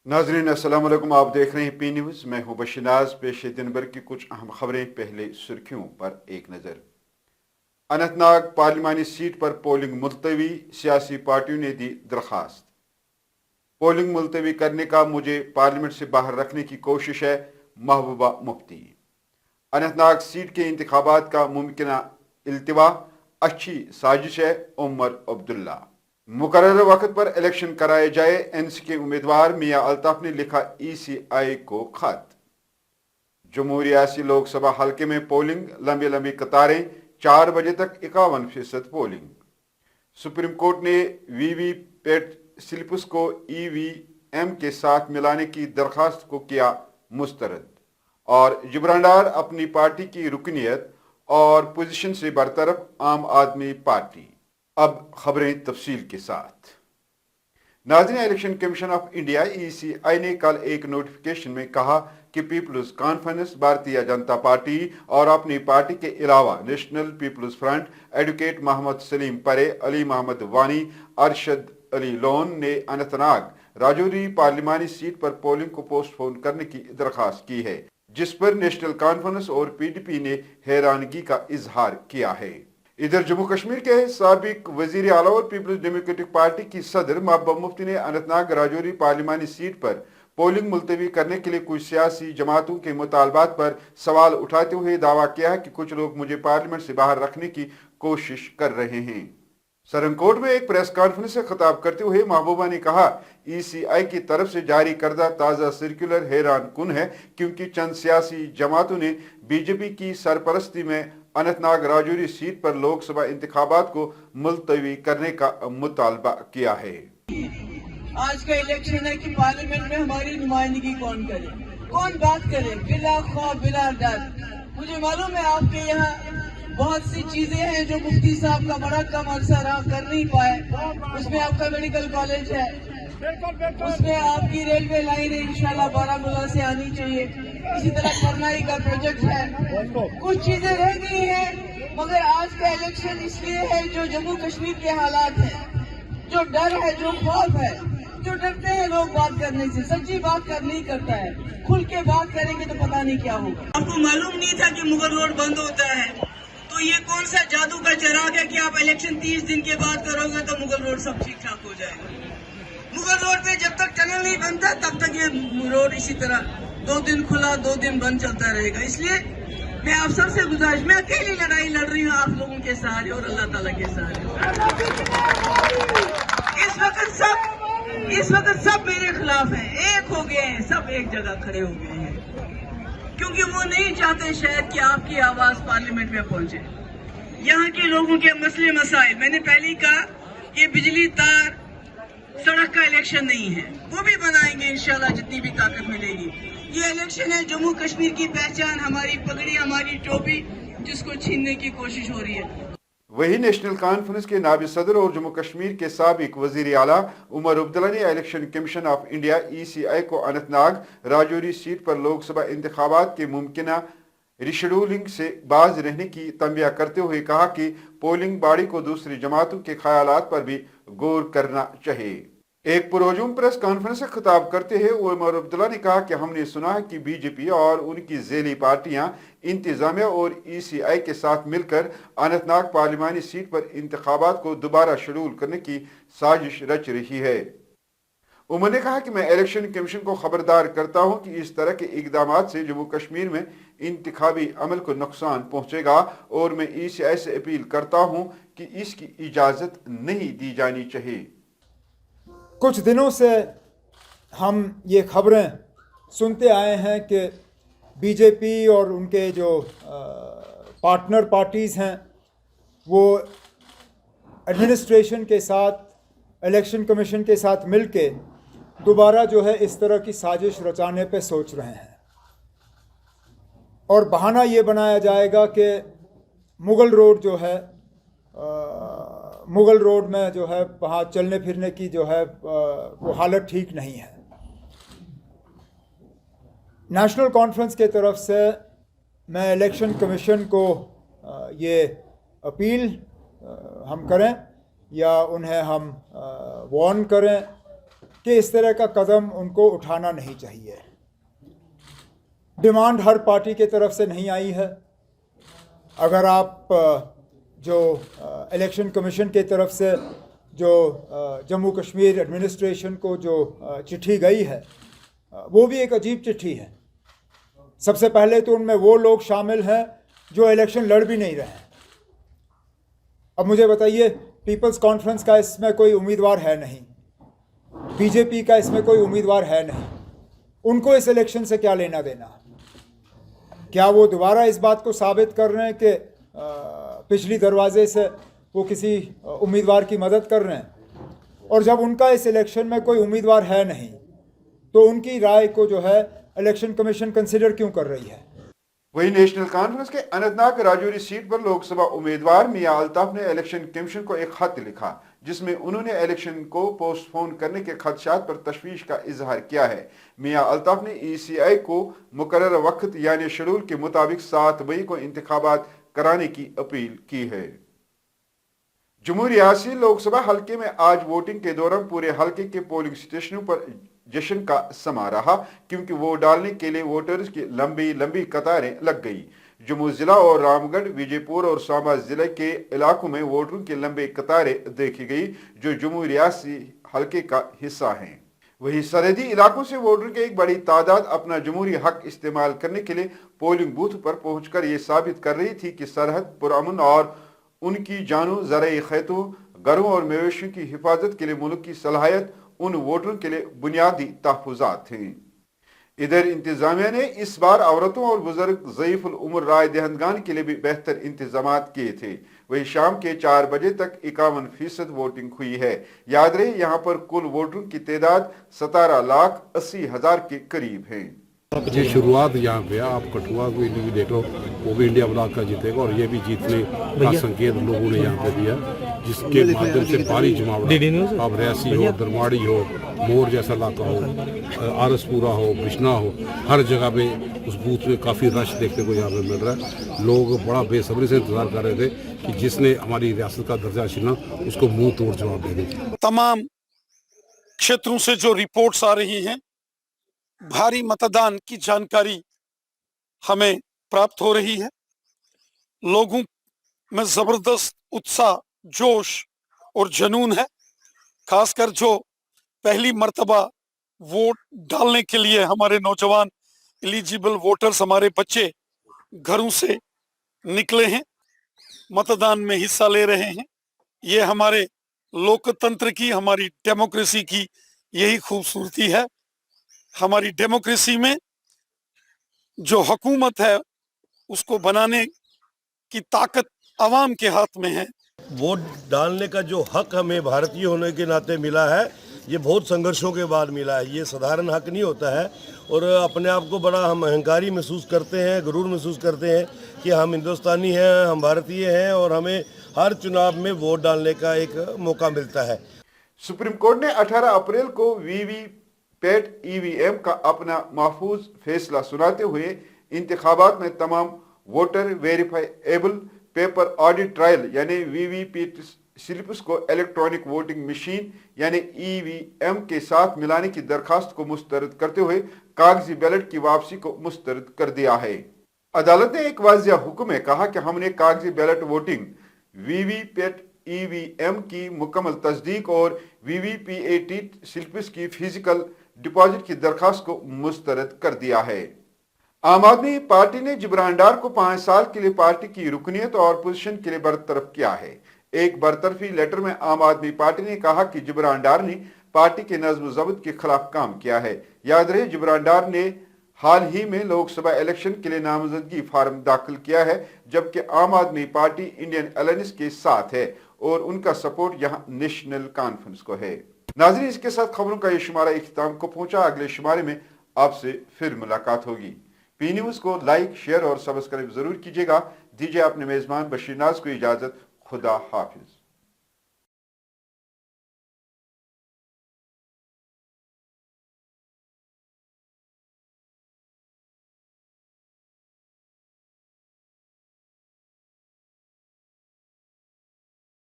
नाजरीन अस्सलाम वालेकुम, आप देख रहे हैं पी न्यूज़। मैं हूं बशीनाज। पेश दिन भर की कुछ अहम खबरें। पहले सुर्खियों पर एक नज़र। अनंतनाग पार्लिमानी सीट पर पोलिंग मुलतवी, सियासी पार्टियों ने दी दरखास्त। पोलिंग मुलतवी करने का मुझे पार्लियामेंट से बाहर रखने की कोशिश है, महबूबा मुफ्ती। अनंतनाग सीट के इंतखाबात का मुमकिन इल्तिवा अच्छी साजिश है, उमर अब्दुल्ला। मुकर्रर वक्त पर इलेक्शन कराए जाए, एनसी के उम्मीदवार मियां अल्ताफ ने लिखा ईसीआई को खत। जम्मू रियासी लोकसभा हल्के में पोलिंग, लंबी लंबी कतारें, 4 बजे तक 51% पोलिंग। सुप्रीम कोर्ट ने वीवीपैट स्लिप्स को ईवीएम के साथ मिलाने की दरखास्त को किया मुस्तरद। और जिब्रान डार अपनी पार्टी की रुकनियत और पोजीशन से बरतरफ, आम आदमी पार्टी। अब खबरें तफसील के साथ। नाज़रीन, election commission of India ECI ने कल एक नोटिफिकेशन में कहा कि peoples conference, Bharatiya Janata party और अपनी पार्टी के अलावा National People's Front, advocate Mohammad Salim Parray, Ali Mohammad Wani, Arshad Ali Lone ने अनंतनाग राजौरी पार्लिमानी सीट पर पोलिंग को पोस्टपोन करने की दरखास्त की है, जिस पर नेशनल कॉन्फ्रेंस और पीडीपी ने हैरानगी का इजहार किया है। इधर जम्मू कश्मीर के साबिक वजीर आला और पीपल्स डेमोक्रेटिक पार्टी की सदर महबूबा मुफ्ती ने अनंतनाग राजौरी पार्लिमानी सीट पर पोलिंग मुलतवी करने के लिए कुछ सियासी जमातों के मुतालबात पर सवाल उठाते हुए दावा किया है कि कुछ लोग मुझे पार्लियामेंट से बाहर रखने की कोशिश कर रहे हैं। सरनकोट में एक प्रेस कॉन्फ्रेंस से खिताब करते हुए महबूबा ने कहा, ईसीआई की तरफ से जारी करदा ताज़ा सर्कुलर हैरान कुन है, क्योंकि चंद सियासी जमातों ने बीजेपी की सरपरस्ती में अनंतनाग राजौरी सीट पर लोकसभा इंतखाबात को मुलतवी करने का मुतालबा किया है। आज का इलेक्शन है कि पार्लियामेंट में हमारी नुमाइंदगी कौन करे, कौन बात करे बिला खौफ बिला डर। मुझे मालूम है आपके यहाँ बहुत सी चीजें हैं जो मुफ्ती साहब का बड़ा कम अरसा रहा कर नहीं पाए। उसमें आपका मेडिकल कॉलेज है, उसमें आपकी रेलवे लाइन है, इंशाल्लाह बारामूला से आनी चाहिए। इसी तरह करनाई का प्रोजेक्ट है। कुछ चीजें रह गई हैं, मगर आज का इलेक्शन इसलिए है जो जम्मू कश्मीर के हालात हैं, जो डर है, जो खौफ है, जो डरते हैं लोग बात करने से। सच्ची बात कर नहीं करता है, खुल के बात करेंगे तो पता नहीं क्या होगा। आपको मालूम नहीं था कि मुगल रोड बंद होता है, तो ये कौन सा जादू का चिराग है कि आप इलेक्शन 30 दिन के बाद करोगे तो मुगल रोड सब ठीक ठाक हो जाएगा। मुगल रोड पे जब तक टनल नहीं बनता तब तक ये रोड इसी तरह 2 दिन खुला 2 दिन बंद चलता रहेगा। इसलिए मैं आप सबसे गुजारिश, मैं अकेली लड़ाई लड़ रही हूँ आप लोगों के सहारे और अल्लाह ताला के सहारे। इस वक्त सब मेरे खिलाफ हैं, एक हो गए हैं, सब एक जगह खड़े हो गए हैं, क्योंकि वो नहीं चाहते शायद कि आपकी आवाज पार्लियामेंट में पहुंचे। यहाँ के लोगों के मसले मसाइल, मैंने पहले ही कहा, ये बिजली तार सड़क का इलेक्शन नहीं है, वो भी बनाएंगे इंशाल्लाह जितनी भी ताकत मिलेगी। ये इलेक्शन है जम्मू कश्मीर की पहचान, हमारी पगड़ी, हमारी टोपी, जिसको छीनने की कोशिश हो रही है। वही नेशनल कॉन्फ्रेंस के नायब सदर और जम्मू कश्मीर के साबिक वजीर आला उमर अब्दुल्ला ने election commission of India ECI को अनंतनाग राजौरी सीट पर लोकसभा इंतखाबात के मुमकिन रिशेड्यूलिंग से बाज रहने की तंबिया करते हुए कहा कि पोलिंग बॉडी को दूसरी जमातों के ख्यालात पर भी गौर करना चाहिए। एक पुरहजूम प्रेस कॉन्फ्रेंस से खिताब करते हुए उमर अब्दुल्ला ने कहा कि हमने सुना है कि बीजेपी और उनकी झेली पार्टियां इंतजामिया और ईसीआई के साथ मिलकर अनंतनाग पार्लिमानी सीट पर इंतखाबात को दोबारा शेड्यूल करने की साजिश रच रही है। उन्होंने कहा कि मैं इलेक्शन कमीशन को खबरदार करता हूं कि इस तरह के इकदाम से जम्मू कश्मीर में इंतखाबी अमल को नुकसान पहुंचेगा और मैं ईसीआई से अपील करता हूं कि इसकी इजाज़त नहीं दी जानी चाहिए। कुछ दिनों से हम ये खबरें सुनते आए हैं कि बीजेपी और उनके जो पार्टनर पार्टीज़ हैं वो एडमिनिस्ट्रेशन के साथ, इलेक्शन कमीशन के साथ मिलके दोबारा जो है इस तरह की साजिश रचाने पे सोच रहे हैं, और बहाना ये बनाया जाएगा कि मुगल रोड जो है, मुगल रोड में जो है वहाँ चलने फिरने की जो है वो हालत ठीक नहीं है। नेशनल कॉन्फ्रेंस के तरफ से मैं इलेक्शन कमीशन को ये अपील हम करें या उन्हें हम वार्न करें कि इस तरह का कदम उनको उठाना नहीं चाहिए। डिमांड हर पार्टी की तरफ से नहीं आई है। अगर आप जो इलेक्शन कमीशन की तरफ से जो जम्मू कश्मीर एडमिनिस्ट्रेशन को जो चिट्ठी गई है, वो भी एक अजीब चिट्ठी है। सबसे पहले तो उनमें वो लोग शामिल हैं जो इलेक्शन लड़ भी नहीं रहे हैं। अब मुझे बताइए, पीपल्स कॉन्फ्रेंस का इसमें कोई उम्मीदवार है नहीं, बीजेपी का इसमें कोई उम्मीदवार है नहीं, उनको इस इलेक्शन से क्या लेना देना? क्या वो दोबारा इस बात को साबित कर रहे हैं कि पिछली दरवाजे से वो किसी उम्मीदवार की मदद कर रहे हैं? और जब उनका इस इलेक्शन में कोई उम्मीदवार है नहीं, तो उनकी राय को जो है इलेक्शन कमीशन कंसिडर क्यों कर रही है? वही नेशनल कॉन्फ्रेंस के अनंतनाग राजौरी सीट पर लोकसभा उम्मीदवार मियां अल्ताफ ने इलेक्शन कमीशन को एक खत लिखा, जिसमें उन्होंने इलेक्शन को पोस्टपोन करने के खदशात पर तशवीश का इजहार किया है। मियां अल्ताफ ने ECI को मुकर्रर वक्त यानी शेड्यूल के मुताबिक 7 मई को इंतखाबात कराने की अपील की है। जम्मू रियासी लोकसभा हलके में आज वोटिंग के दौरान पूरे हलके के पोलिंग स्टेशनों पर जश्न का समा रहा, क्योंकि वोट डालने के लिए वोटर्स की लंबी लंबी कतारें लग गई। जम्मू जिला और रामगढ़, विजयपुर और सांबा जिले के इलाकों में वोटरों की लंबी कतारें देखी गई, जो जम्मू रियासी हलके का हिस्सा हैं। वहीं सरहदी इलाकों से वोटरों की एक बड़ी तादाद अपना जमहूरी हक इस्तेमाल करने के लिए पोलिंग बूथ पर पहुंचकर ये साबित कर रही थी कि सरहद पुरअमन और उनकी जानों, ज़राई खेतों, घरों और मवेशियों की हिफाजत के लिए मुल्क की सलाहियत उन वोटरों के लिए बुनियादी तहफ़्फ़ुज़ात थे। इधर इंतजामिया ने इस बार औरतों और बुजुर्ग, ज़ईफ़ुल उम्र राय दहंदगान के लिए भी बेहतर इंतजामात किए थे। वही शाम के 4 बजे तक 51% वोटिंग हुई है। याद रहे, यहाँ पर कुल वोटरों की तादाद 17,80,000 के करीब है। ये शुरुआत यहाँ पे आप कठुआ को भी देख लो, वो भी इंडिया ब्लॉक का जीतेगा और ये भी जीतने का संकेत लोगों ने यहाँ पे दिया, जिसके माध्यम से भारी जमावड़ा, अब रियासी हो, दरमाड़ी हो, मोर जैसा इलाका हो, आरसपुरा हो, बिश्ना हो, हर जगह पे उस बूथ में काफ़ी रश देखने को यहाँ पे मिल रहा है। लोग बड़ा बेसब्री से इंतजार कर रहे थे कि जिसने हमारी रियासत का दर्जा छीना उसको मुँह तोड़ जवाब दे दें। तमाम क्षेत्रों से जो रिपोर्ट्स आ रही हैं, भारी मतदान की जानकारी हमें प्राप्त हो रही है। लोगों में जबरदस्त उत्साह, जोश और जुनून है। खासकर जो पहली मर्तबा वोट डालने के लिए हमारे नौजवान एलिजिबल वोटर्स, हमारे बच्चे घरों से निकले हैं, मतदान में हिस्सा ले रहे हैं। ये हमारे लोकतंत्र की, हमारी डेमोक्रेसी की यही खूबसूरती है। हमारी डेमोक्रेसी में जो हुकूमत है उसको बनाने की ताकत अवाम के हाथ में है। वोट डालने का जो हक हमें भारतीय होने के नाते मिला है, ये बहुत संघर्षों के बाद मिला है। ये साधारण हक नहीं होता है और अपने आप को बड़ा हम अहंकारी महसूस करते हैं, गुरूर महसूस करते हैं कि हम हिंदुस्तानी हैं, हम भारतीय हैं और हमें हर चुनाव में वोट डालने का एक मौका मिलता है। सुप्रीम कोर्ट ने 18 अप्रैल को वीवीपैट EVM का अपना महफूज फैसला सुनाते हुए इंतखाबात में तमाम voter verifiable paper audit trial यानी वीवीपैट स्लिप्स को इलेक्ट्रॉनिक वोटिंग मशीन यानी EVM के साथ मिलाने की दरखास्त को मुस्तरद करते हुए कागजी बैलेट की वापसी को मुस्तरद कर दिया है। अदालत ने एक वाज़िया हुक्म में कहा कि हमने कागजी बैलेट वोटिंग, वीवीपैट EVM की मुकम्मल तस्दीक और वीवीपैट स्लिप्स की फिजिकल डिपॉजिट की दरखास्त को मुस्तरद कर दिया है। आम आदमी पार्टी ने जिब्रान डार को 5 साल के लिए पार्टी की रुकनियत और पोजीशन के लिए बरतरफ किया है। एक बरतरफी लेटर में आम आदमी पार्टी ने कहा कि जिब्रान डार ने पार्टी के नज़्म ज़ब्त के खिलाफ काम किया है। याद रहे, जिब्रान डार ने हाल ही में लोकसभा इलेक्शन के लिए नामजदगी फार्म दाखिल किया है, जबकि आम आदमी पार्टी इंडियन अलायंस के साथ है और उनका सपोर्ट यहाँ नेशनल कॉन्फ्रेंस को है। नाज़रीन, इसके साथ खबरों का ये शुमारा इख्तिताम को पहुंचा। अगले शुमारे में आपसे फिर मुलाकात होगी। पी न्यूज़ को लाइक, शेयर और सब्सक्राइब जरूर कीजिएगा। दीजिए अपने मेजबान बशीर नाज को इजाजत। खुदा हाफिज।